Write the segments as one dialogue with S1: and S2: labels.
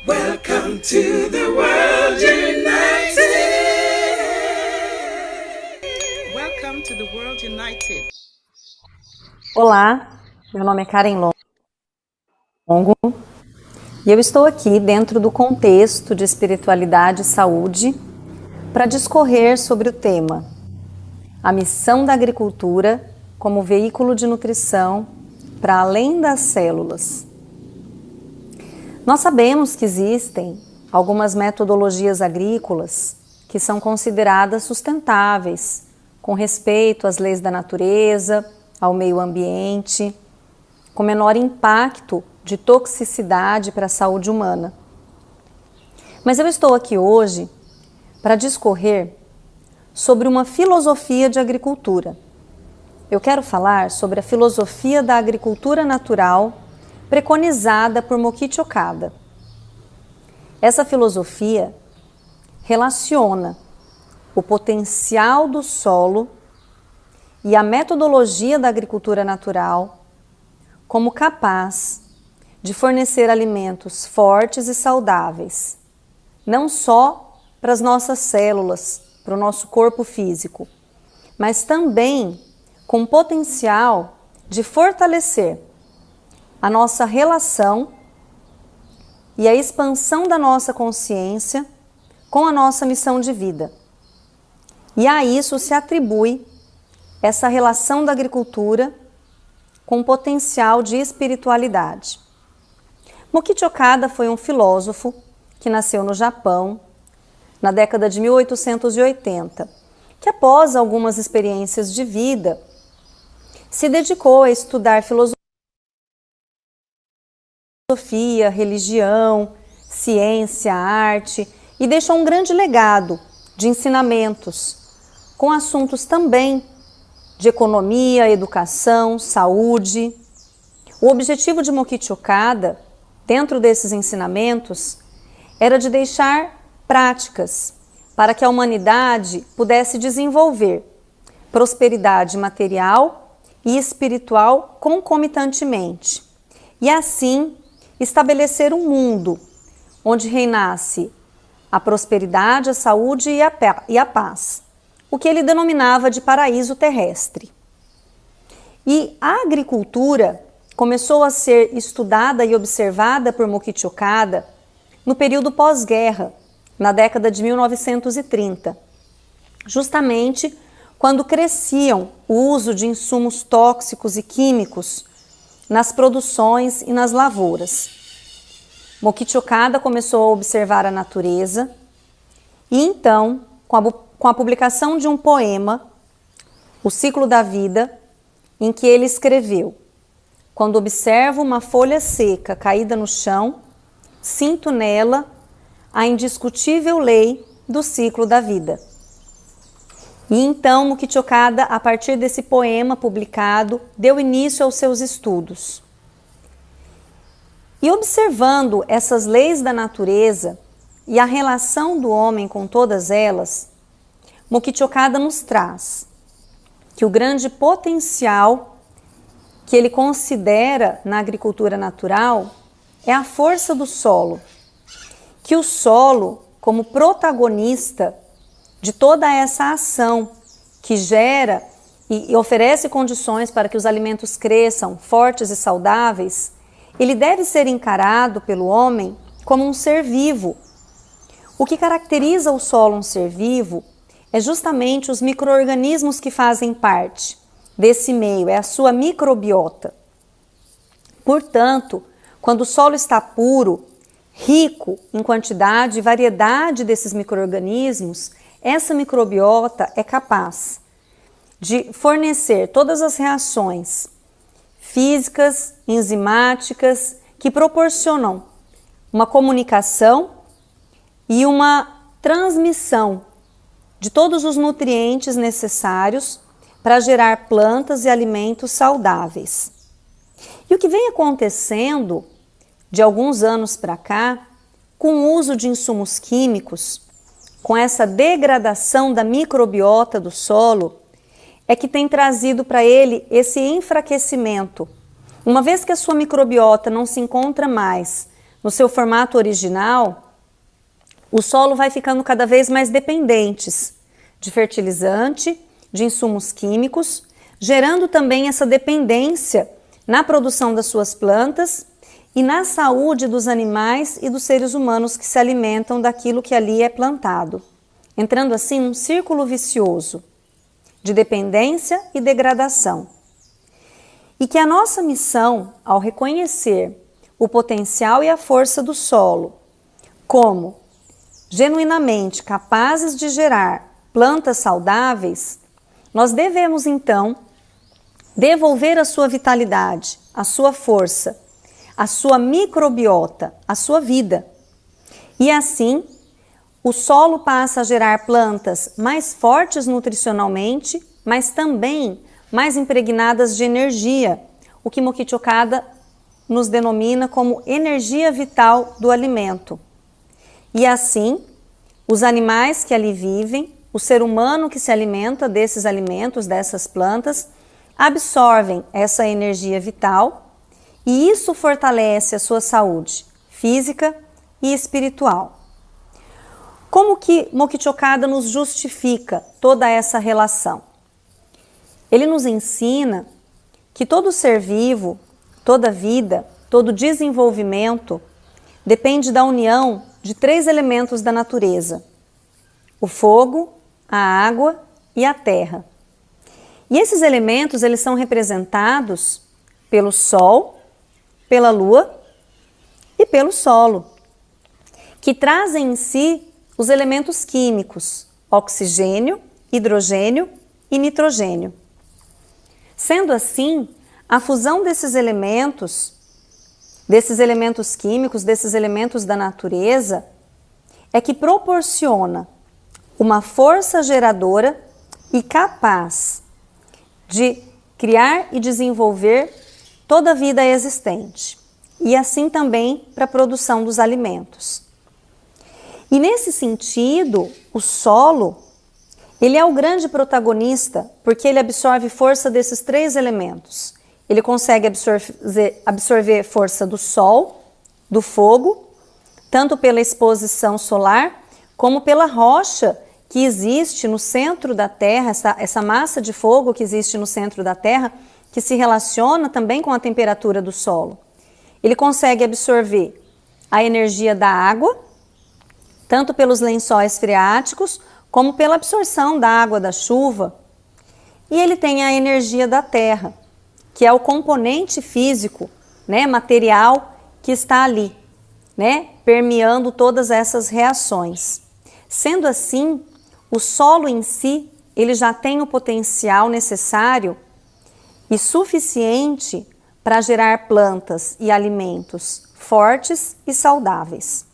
S1: Welcome to the World United. Welcome to the World United.
S2: Olá, meu nome é Karen Longo e eu estou aqui dentro do contexto de espiritualidade e saúde para discorrer sobre o tema a missão da agricultura como veículo de nutrição para além das células. Nós sabemos que existem algumas metodologias agrícolas que são consideradas sustentáveis, com respeito às leis da natureza, ao meio ambiente, com menor impacto de toxicidade para a saúde humana. Mas eu estou aqui hoje para discorrer sobre uma filosofia de agricultura. Eu quero falar sobre a filosofia da agricultura natural preconizada por Mokichi Okada. Essa filosofia relaciona o potencial do solo e a metodologia da agricultura natural como capaz de fornecer alimentos fortes e saudáveis, não só para as nossas células, para o nosso corpo físico, mas também com potencial de fortalecer a nossa relação e a expansão da nossa consciência com a nossa missão de vida. E a isso se atribui essa relação da agricultura com potencial de espiritualidade. Mokichi Okada foi um filósofo que nasceu no Japão na década de 1880, que após algumas experiências de vida se dedicou a estudar filosofia, religião, ciência, arte e deixou um grande legado de ensinamentos com assuntos também de economia, educação, saúde. O objetivo de Mokichi Okada, dentro desses ensinamentos, era de deixar práticas para que a humanidade pudesse desenvolver prosperidade material e espiritual concomitantemente, e assim estabelecer um mundo onde reinasse a prosperidade, a saúde e a paz, o que ele denominava de paraíso terrestre. E a agricultura começou a ser estudada e observada por Mokichi Okada no período pós-guerra, na década de 1930, justamente quando cresciam o uso de insumos tóxicos e químicos nas produções e nas lavouras. Mokichi Okada começou a observar a natureza e então, com a publicação de um poema, O Ciclo da Vida, em que ele escreveu: quando observo uma folha seca caída no chão, sinto nela a indiscutível lei do ciclo da vida. E então Mokichi Okada, a partir desse poema publicado, deu início aos seus estudos. E observando essas leis da natureza e a relação do homem com todas elas, Mokichi Okada nos traz que o grande potencial que ele considera na agricultura natural é a força do solo, que o solo, como protagonista de toda essa ação que gera e oferece condições para que os alimentos cresçam fortes e saudáveis, ele deve ser encarado pelo homem como um ser vivo. O que caracteriza o solo um ser vivo é justamente os micro-organismos que fazem parte desse meio, é a sua microbiota. Portanto, quando o solo está puro, rico em quantidade e variedade desses micro-organismos, essa microbiota é capaz de fornecer todas as reações físicas, enzimáticas, que proporcionam uma comunicação e uma transmissão de todos os nutrientes necessários para gerar plantas e alimentos saudáveis. E o que vem acontecendo de alguns anos para cá, com o uso de insumos químicos, com essa degradação da microbiota do solo, é que tem trazido para ele esse enfraquecimento. Uma vez que a sua microbiota não se encontra mais no seu formato original, o solo vai ficando cada vez mais dependentes de fertilizante, de insumos químicos, gerando também essa dependência na produção das suas plantas e na saúde dos animais e dos seres humanos que se alimentam daquilo que ali é plantado, entrando assim num círculo vicioso de dependência e degradação. E que a nossa missão, ao reconhecer o potencial e a força do solo como genuinamente capazes de gerar plantas saudáveis, nós devemos então devolver a sua vitalidade, a sua força, a sua microbiota, a sua vida. E assim, o solo passa a gerar plantas mais fortes nutricionalmente, mas também mais impregnadas de energia, o que Mokichi Okada nos denomina como energia vital do alimento. E assim, os animais que ali vivem, o ser humano que se alimenta desses alimentos, dessas plantas, absorvem essa energia vital e isso fortalece a sua saúde física e espiritual. Como que Mokichi Okada nos justifica toda essa relação? Ele nos ensina que todo ser vivo, toda vida, todo desenvolvimento depende da união de 3 elementos da natureza: o fogo, a água e a terra. E esses elementos, eles são representados pelo sol, pela lua e pelo solo, que trazem em si os elementos químicos, oxigênio, hidrogênio e nitrogênio. Sendo assim, a fusão desses elementos químicos, desses elementos da natureza, é que proporciona uma força geradora e capaz de criar e desenvolver toda a vida existente, e assim também para a produção dos alimentos. E nesse sentido, o solo, ele é o grande protagonista, porque ele absorve força desses 3 elementos. Ele consegue absorver força do sol, do fogo, tanto pela exposição solar, como pela rocha que existe no centro da Terra, essa massa de fogo que existe no centro da Terra, que se relaciona também com a temperatura do solo. Ele consegue absorver a energia da água, tanto pelos lençóis freáticos, como pela absorção da água da chuva. E ele tem a energia da terra, que é o componente físico, material que está ali, permeando todas essas reações. Sendo assim, o solo em si, ele já tem o potencial necessário e suficiente para gerar plantas e alimentos fortes e saudáveis.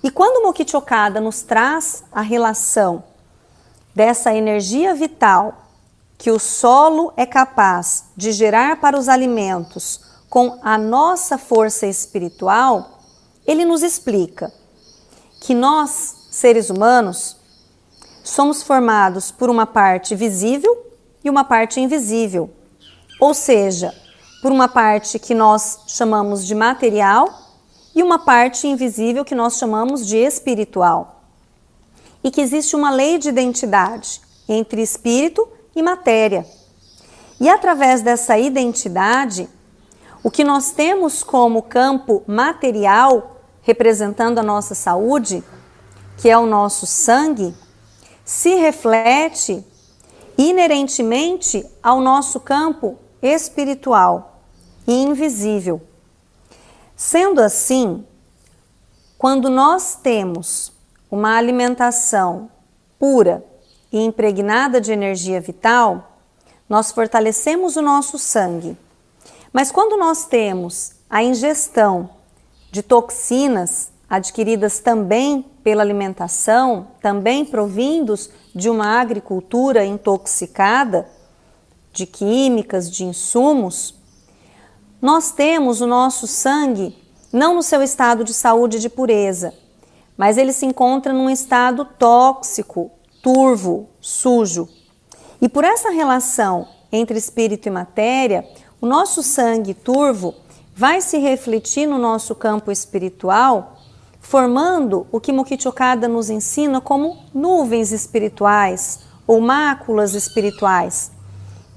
S2: E quando Mokichi Okada nos traz a relação dessa energia vital que o solo é capaz de gerar para os alimentos com a nossa força espiritual, ele nos explica que nós, seres humanos, somos formados por uma parte visível e uma parte invisível, ou seja, por uma parte que nós chamamos de material e uma parte invisível que nós chamamos de espiritual. E que existe uma lei de identidade entre espírito e matéria. E através dessa identidade, o que nós temos como campo material, representando a nossa saúde, que é o nosso sangue, se reflete inerentemente ao nosso campo espiritual e invisível. Sendo assim, quando nós temos uma alimentação pura e impregnada de energia vital, nós fortalecemos o nosso sangue. Mas quando nós temos a ingestão de toxinas adquiridas também pela alimentação, também provindos de uma agricultura intoxicada, de químicas, de insumos, nós temos o nosso sangue não no seu estado de saúde e de pureza, mas ele se encontra num estado tóxico, turvo, sujo. E por essa relação entre espírito e matéria, o nosso sangue turvo vai se refletir no nosso campo espiritual, formando o que Mukhi Chokada nos ensina como nuvens espirituais ou máculas espirituais,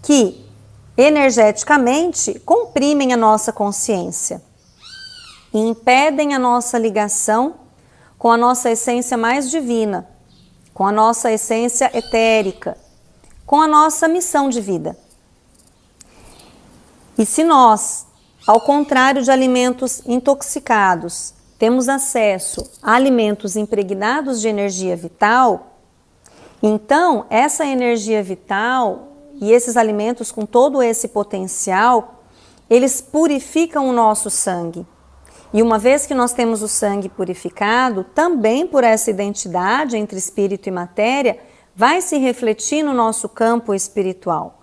S2: que energeticamente comprimem a nossa consciência e impedem a nossa ligação com a nossa essência mais divina, com a nossa essência etérica, com a nossa missão de vida. E se nós, ao contrário de alimentos intoxicados, temos acesso a alimentos impregnados de energia vital, então essa energia vital e esses alimentos com todo esse potencial, eles purificam o nosso sangue. E uma vez que nós temos o sangue purificado, também por essa identidade entre espírito e matéria, vai se refletir no nosso campo espiritual,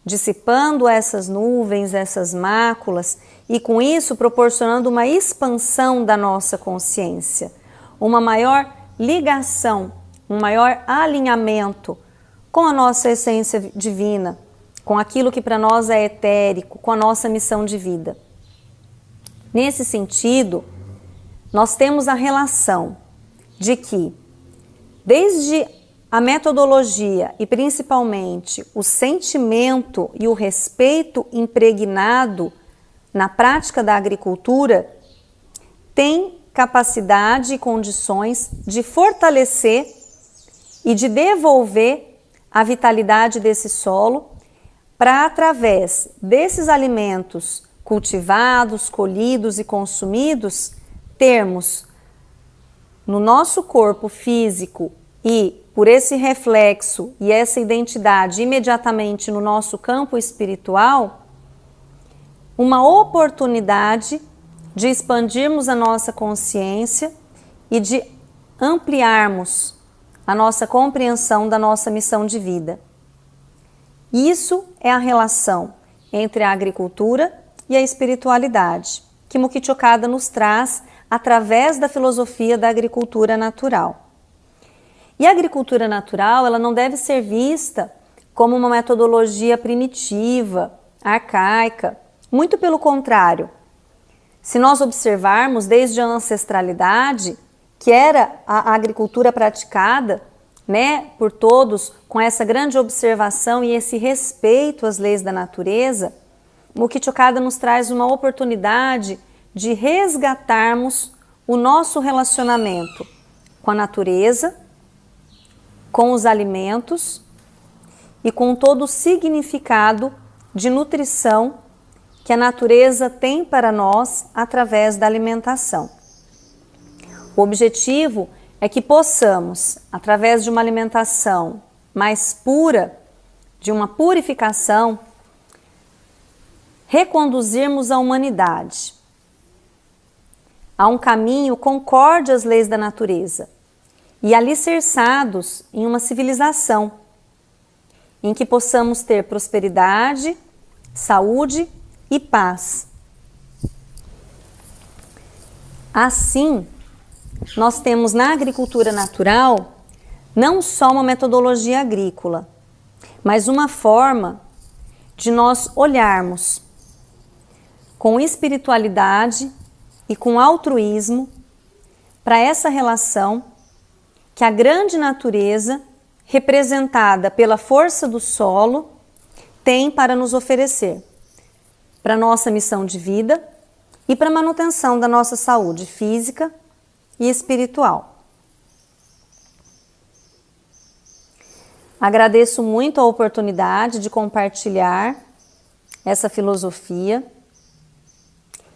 S2: dissipando essas nuvens, essas máculas e com isso proporcionando uma expansão da nossa consciência, uma maior ligação, um maior alinhamento com a nossa essência divina, com aquilo que para nós é etérico, com a nossa missão de vida. Nesse sentido, nós temos a relação de que, desde a metodologia e principalmente o sentimento e o respeito impregnado na prática da agricultura, tem capacidade e condições de fortalecer e de devolver a vitalidade desse solo para, através desses alimentos cultivados, colhidos e consumidos, termos no nosso corpo físico e por esse reflexo e essa identidade imediatamente no nosso campo espiritual, uma oportunidade de expandirmos a nossa consciência e de ampliarmos a nossa compreensão da nossa missão de vida. Isso é a relação entre a agricultura e a espiritualidade, que Mukhi Chokada nos traz através da filosofia da agricultura natural. E a agricultura natural, ela não deve ser vista como uma metodologia primitiva, arcaica, muito pelo contrário. Se nós observarmos desde a ancestralidade, que era a agricultura praticada, por todos, com essa grande observação e esse respeito às leis da natureza, Mukhi Chokada nos traz uma oportunidade de resgatarmos o nosso relacionamento com a natureza, com os alimentos e com todo o significado de nutrição que a natureza tem para nós através da alimentação. O objetivo é que possamos, através de uma alimentação mais pura, de uma purificação, reconduzirmos a humanidade a um caminho concorde às leis da natureza e alicerçados em uma civilização em que possamos ter prosperidade, saúde e paz. Assim, nós temos na agricultura natural não só uma metodologia agrícola, mas uma forma de nós olharmos com espiritualidade e com altruísmo para essa relação que a grande natureza, representada pela força do solo, tem para nos oferecer, para nossa missão de vida e para a manutenção da nossa saúde física e espiritual. Agradeço muito a oportunidade de compartilhar essa filosofia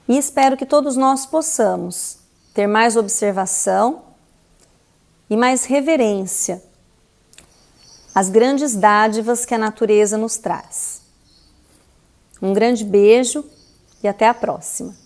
S2: e espero que todos nós possamos ter mais observação e mais reverência às grandes dádivas que a natureza nos traz. Um grande beijo e até a próxima.